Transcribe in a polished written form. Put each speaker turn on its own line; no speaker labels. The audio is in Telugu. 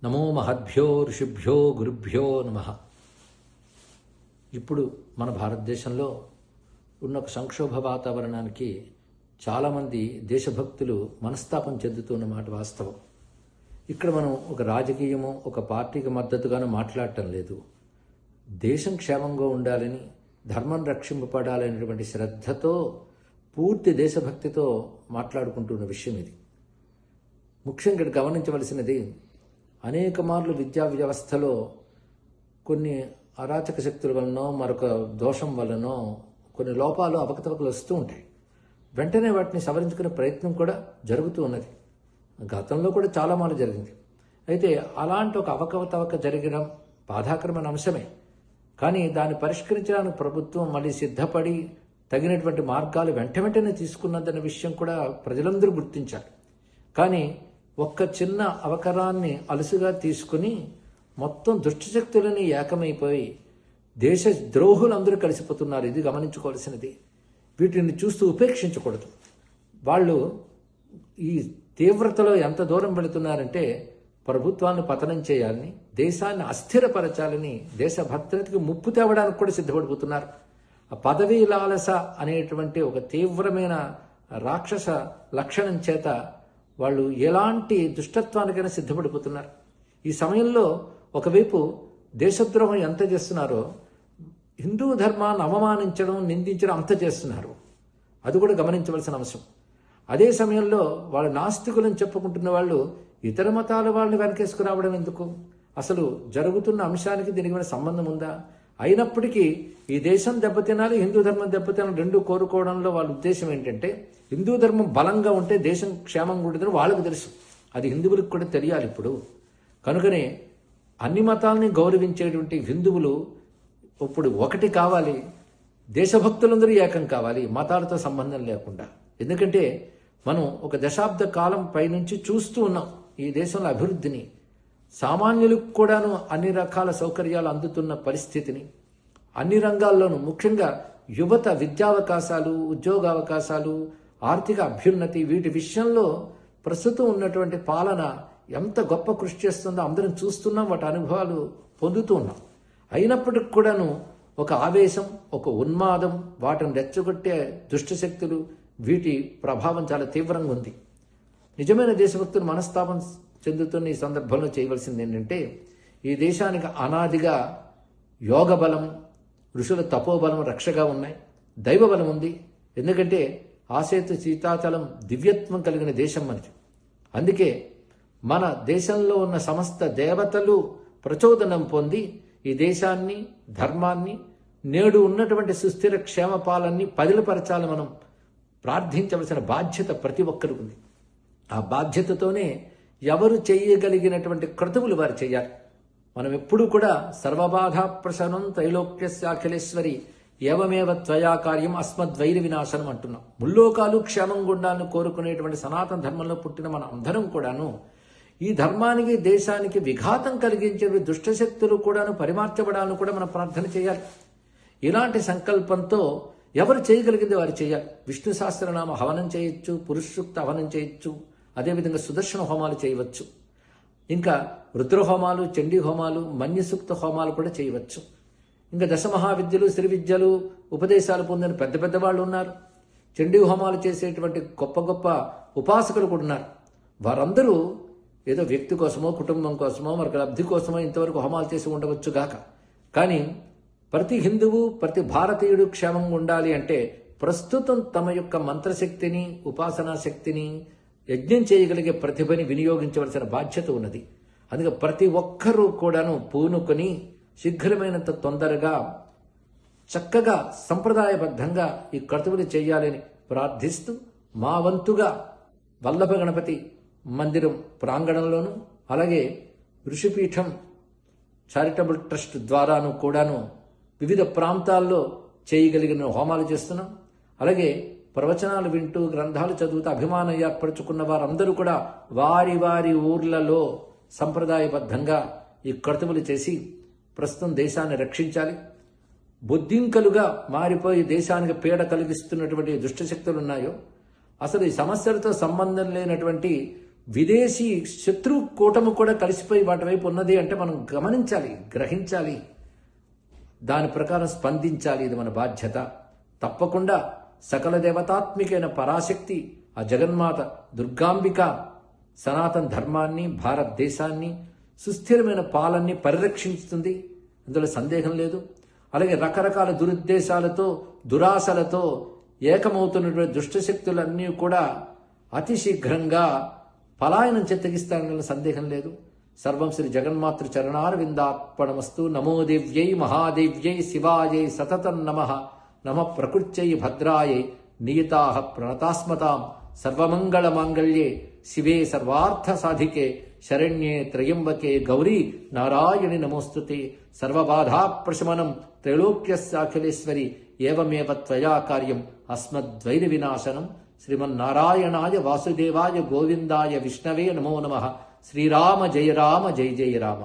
నమో మహద్భ్యో ఋషిభ్యో గురుభ్యో నమః. ఇప్పుడు మన భారతదేశంలో ఉన్న ఒక సంక్షోభ వాతావరణానికి చాలామంది దేశభక్తులు మనస్తాపం చెందుతున్న మాట వాస్తవం. ఇక్కడ మనం ఒక రాజకీయము ఒక పార్టీకి మద్దతుగాను మాట్లాడటం లేదు. దేశం క్షేమంగా ఉండాలని, ధర్మం రక్షింపబడాలనేటువంటి శ్రద్ధతో, పూర్తి దేశభక్తితో మాట్లాడుకుంటున్న విషయం ఇది. ముఖ్యంగా ఇక్కడ గమనించవలసినది, అనేక మార్లు విద్యా వ్యవస్థలో కొన్ని అరాచక శక్తుల వలనో మరొక దోషం వలనో కొన్ని లోపాలు అవకతవకలు వస్తూ ఉంటాయి. వెంటనే వాటిని సవరించుకునే ప్రయత్నం కూడా జరుగుతూ ఉన్నది. గతంలో కూడా చాలా మార్లు జరిగింది. అయితే అలాంటి ఒక అవకతవక జరగడం బాధాకరమైన అంశమే. కానీ దాన్ని పరిష్కరించడానికి ప్రభుత్వం మళ్ళీ సిద్ధపడి తగినటువంటి మార్గాలు వెంటనే తీసుకున్నదన్న విషయం కూడా ప్రజలందరూ గుర్తించారు. కానీ ఒక్క చిన్న అవకరాన్ని అలుసుగా తీసుకుని మొత్తం దుష్టశక్తులని ఏకమైపోయి దేశ ద్రోహులందరూ కలిసిపోతున్నారు. ఇది గమనించుకోవాల్సినది. వీటిని చూస్తూ ఉపేక్షించకూడదు. వాళ్ళు ఈ తీవ్రతలో ఎంత దూరం వెళుతున్నారంటే ప్రభుత్వాన్ని పతనం చేయాలని, దేశాన్ని అస్థిరపరచాలని, దేశ భద్రతకి ముప్పు తేవడానికి కూడా సిద్ధపడిపోతున్నారు. ఆ పదవీ లాలస అనేటువంటి ఒక తీవ్రమైన రాక్షస లక్షణం చేత వాళ్ళు ఎలాంటి దుష్టత్వానికైనా సిద్ధపడిపోతున్నారు. ఈ సమయంలో ఒకవైపు దేశద్రోహం ఎంత చేస్తున్నారో, హిందూ ధర్మాన్ని అవమానించడం, నిందించడం అంత చేస్తున్నారు. అది కూడా గమనించవలసిన అంశం. అదే సమయంలో వాళ్ళు నాస్తికులను చెప్పుకుంటున్న వాళ్ళు ఇతర మతాల వాళ్ళని వెనకేసుకురావడం ఎందుకు? అసలు జరుగుతున్న అంశానికి దీనికి ఏమైనా సంబంధం ఉందా? అయినప్పటికీ ఈ దేశం దెబ్బతినాలి, హిందూ ధర్మం దెబ్బతినాలి రెండు కోరుకోవడంలో వాళ్ళ ఉద్దేశం ఏంటంటే, హిందూ ధర్మం బలంగా ఉంటే దేశం క్షేమంగా ఉంటుందని వాళ్ళకు తెలుసు. అది హిందువులకు కూడా తెలియాలి ఇప్పుడు. కనుకనే అన్ని మతాలని గౌరవించేటువంటి హిందువులు ఇప్పుడు ఒకటి కావాలి, దేశభక్తులందరూ ఏకం కావాలి, మతాలతో సంబంధం లేకుండా. ఎందుకంటే మనం ఒక దశాబ్ద కాలం పైనుంచి చూస్తూ ఉన్నాం ఈ దేశంలో అభివృద్ధిని, సామాన్యులకు కూడాను అన్ని రకాల సౌకర్యాలు అందుతున్న పరిస్థితిని, అన్ని రంగాల్లోనూ ముఖ్యంగా యువత విద్యావకాశాలు, ఉద్యోగావకాశాలు, ఆర్థిక అభ్యున్నతి, వీటి విషయంలో ప్రస్తుతం ఉన్నటువంటి పాలన ఎంత గొప్ప కృషి చేస్తుందో అందరం చూస్తున్నాం, వాటి అనుభవాలు పొందుతూ ఉన్నాం. అయినప్పటికి కూడాను ఒక ఆవేశం, ఒక ఉన్మాదం, వాటిని రెచ్చగొట్టే దుష్టశక్తులు, వీటి ప్రభావం చాలా తీవ్రంగా ఉంది. నిజమైన దేశభక్తులు మనస్తాపం చెందుతున్న ఈ సందర్భంలో చేయవలసింది ఏంటంటే, ఈ దేశానికి అనాదిగా యోగ బలం, ఋషుల తపోబలం రక్షగా ఉన్నాయి, దైవ బలం ఉంది. ఎందుకంటే ఆసేతు సీతాచలం దివ్యత్వం కలిగిన దేశం మనది. అందుకే మన దేశంలో ఉన్న సమస్త దేవతలు ప్రచోదనం పొంది ఈ దేశాన్ని, ధర్మాన్ని, నేడు ఉన్నటువంటి సుస్థిర క్షేమపాలన్నీ పదిలపరచాలని మనం ప్రార్థించవలసిన బాధ్యత ప్రతి ఒక్కరికి ఉంది. ఆ బాధ్యతతోనే ఎవరు చేయగలిగినటువంటి క్రతువులు వారు చేయాలి. మనం ఎప్పుడూ కూడా సర్వబాధా ప్రశనం త్రైలోక్యస్యాఖిలేశ్వరి ఏవమేవ త్వయా కార్యం అస్మద్వైర వినాశనం అంటున్నాం. ముల్లోకాలు క్షేమంగా ఉండాలని కోరుకునేటువంటి సనాతన ధర్మంలో పుట్టిన మన అందరం కూడాను ఈ ధర్మానికి, దేశానికి విఘాతం కలిగించే దుష్టశక్తులు కూడాను పరిమార్చబడాలని కూడా మనం ప్రార్థన చేయాలి. ఇలాంటి సంకల్పంతో ఎవరు చేయగలిగింది వారు చేయాలి. విష్ణు సహస్రనామ హవనం చేయొచ్చు, పురుషసూక్త హవనం చేయొచ్చు, అదేవిధంగా సుదర్శన హోమాలు చేయవచ్చు, ఇంకా రుద్రహోమాలు, చండీ హోమాలు, మన్యసూక్త హోమాలు కూడా చేయవచ్చు. ఇంకా దశమహావిద్యలు, శ్రీ విద్యలు ఉపదేశాలు పొందిన పెద్ద పెద్ద వాళ్ళు ఉన్నారు. చండీ హోమాలు చేసేటువంటి గొప్ప గొప్ప ఉపాసకులు కూడా ఉన్నారు. వారందరూ ఏదో వ్యక్తి కోసమో, కుటుంబం కోసమో, మరొక లబ్ధి కోసమో ఇంతవరకు హోమాలు చేసి ఉండవచ్చు గాక. కానీ ప్రతి హిందువు, ప్రతి భారతీయుడు క్షేమంగా ఉండాలి అంటే ప్రస్తుతం తమ యొక్క మంత్రశక్తిని, ఉపాసనా శక్తిని, యజ్ఞం చేయగలిగే ప్రతిభని వినియోగించవలసిన బాధ్యత ఉన్నది. అందుకే ప్రతి ఒక్కరూ కూడాను పూనుకొని శీఘ్రమైనంత తొందరగా చక్కగా సంప్రదాయబద్ధంగా ఈ క్రతువులు చేయాలని ప్రార్థిస్తూ, మా వంతుగా వల్లభ గణపతి మందిరం ప్రాంగణంలోను, అలాగే ఋషిపీఠం చారిటబుల్ ట్రస్ట్ ద్వారాను కూడాను వివిధ ప్రాంతాల్లో చేయగలిగిన హోమాలు చేస్తున్నాం. అలాగే ప్రవచనాలు వింటూ, గ్రంథాలు చదువుతూ అభిమానం ఏర్పరచుకున్న వారందరూ కూడా వారి వారి ఊర్లలో సంప్రదాయబద్ధంగా ఈ క్రతువులు చేసి ప్రస్తుతం దేశాన్ని రక్షించాలి. బొద్దింకలుగా మారిపోయి దేశానికి పీడ కలిగిస్తున్నటువంటి దుష్టశక్తులు ఉన్నాయో, అసలు ఈ సమస్యలతో సంబంధం లేనటువంటి విదేశీ శత్రు కూటమి కూడా కలిసిపోయి వాటి వైపు ఉన్నది అంటే మనం గమనించాలి, గ్రహించాలి, దాని ప్రకారం స్పందించాలి. ఇది మన బాధ్యత. తప్పకుండా సకల దేవతాత్మికైన పరాశక్తి ఆ జగన్మాత దుర్గాంబిక సనాతన ధర్మాన్ని, భారతదేశాన్ని, సుస్థిరమైన పాలన్ని పరిరక్షిస్తుంది. అందులో సందేహం లేదు. అలాగే రకరకాల దురుద్దేశాలతో, దురాశలతో ఏకమవుతున్నటువంటి దుష్టశక్తులన్నీ కూడా అతి శీఘ్రంగా పలాయనం చెత్తగిస్తానన్న సందేహం లేదు. సర్వం శ్రీ జగన్మాతృ చరణారవిందార్పణమస్తు. నమో దేవ్యై మహాదేవ్యై శివాయై సతతం నమః. నమ ప్రకృత్యై భద్రాయై నియతాః ప్రణతాస్మతాం. సర్వమంగళ మాంగళ్యే శివే సర్వార్థ సాధికే శరణ్యే త్రయంబకే గౌరీ నారాయణి నమోస్తుతే. సర్వబాధా ప్రశమనం త్రైలోక్యస్యాఖిలేశ్వరి ఏవమేవ త్వయా కార్యం అస్మద్వైర వినాశనం. శ్రీమన్నారాయణాయ వాసుదేవాయ గోవిందాయ విష్ణవే నమో నమః. శ్రీరామ జయ రామ జయ జయ రామ.